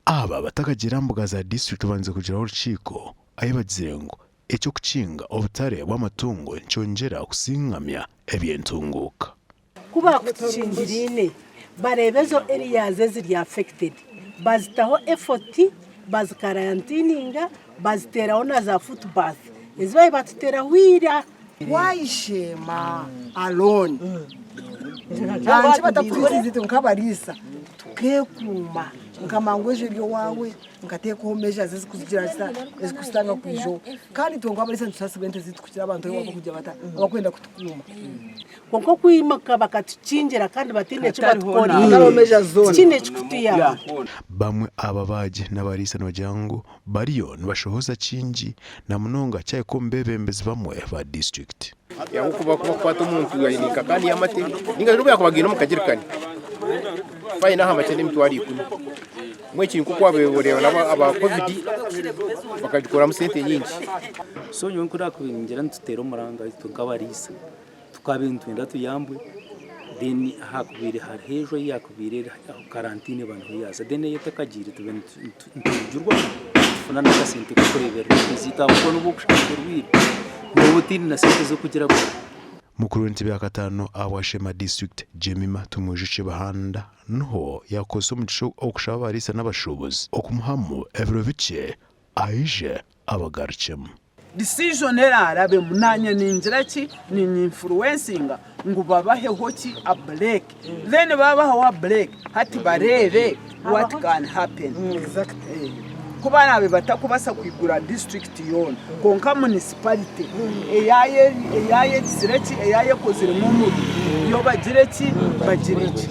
aba batakagira mbuga za district banze kugiraho urukiko ayo bagize ngo icyo okukinga obutare bw'amatungo ncyongera kusingamya ebyentunguka kuba kutushingirine barebezo areas ziri affected bazitaho effort bazikarantininga baziteraho na za footbath ezo batutera wira why Sheema alone anje batapfirize nk'Abariisa tukekuma nkamangweje byo wawe ngateko measure zikugira zikustanga kwijo kandi tongo Abariisa tusasibente zitukira abantu bako kujya bata abakwenda kutukuma konko kwimaka bakatucinjira kandi batinde cyo batukora ngaro measure zone kine chikutiya bamwe ababaje n'Abariisa n'Ojangu bariyo nibashohoza kingi na munonga cyaye ko mbebembezi bamwe ba district yaho kuba kwata umuntu yayinika kandi yamate ninga rubu yakubagina mukagirikani fayina hamba cyane mitwari ikuni mwe kintu kuko abeborera aba covid bakagikora mu sente nyinshi so nyo nkura kubingira ntutero muranga tukabariisa tukabintwenda tuyambwe then hakubire harejo yakubire karantine bantu yaza then yetakagire tujurwa funa na sente kurebera zita ko n'ubukushakirwira n'ubutini na sente zo kugira ngo mukuru w'intebe ya gatano awa Sheema district Sheema tumujije bahanda no yakoze umuco okushaba Abariisa n'abashobozi okumuhamu evrovice aije abagarchemu decision era arabe munanya ninjira ki ni influencing ngo babahe hoki a break then babaho a break hati barere what can happen exactly kuba nabe batakubasa kwigura district yone konka municipality eyaye zireki eyaye kozire mu yo bagireki bagireki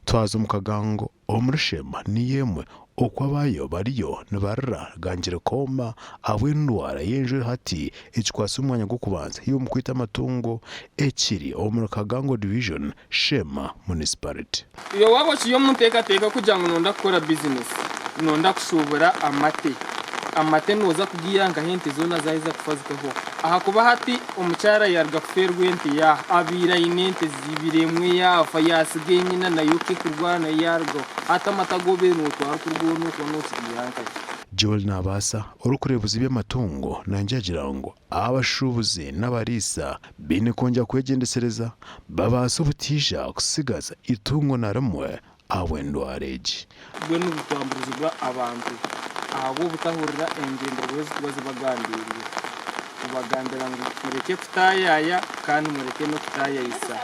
twazo mukagango omuri Sheema niyemwe okwabayo bariyo nibarra ganjire koma awendwara yenje hati ekikwasa umwanya gwo kubanza hiyo mukwita amatungo ekiri omuri Kagango division Sheema municipality iyo wabo kiyo muteka kugira ngo nonda gukora business nonda kushobora amate noza kugiyanga hente zona zaiza kufazikaho aha kuba hati omucyara yarga kuferwente ya abira inente zibiremwe yafa yasigenyina na yuke kurwana yargo hata matagobe n'utwara kurwono kono kiyanka Joel Nabasa urukurebuzi by'amatungo nanjagira ngo abashubuzi n'Abariisa bine konja kwegendesereza babasa ubutija kusigaza itungo naramwe awendwareji bwe n'ubutambuzwa abantu abo butahurira engendo rweze kubaza bagandiriye ubagandira ngo mureke kutayaya kandi mureke no kutayayisa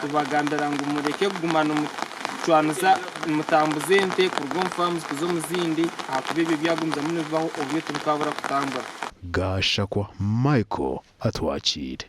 ubagandira ngo mureke kugumana umucwanuza mutambuzente kurwo farms kuzo muzindi hakubibe byagumza munevaho obyo tukabura kutambura gashakwa Michael atwakire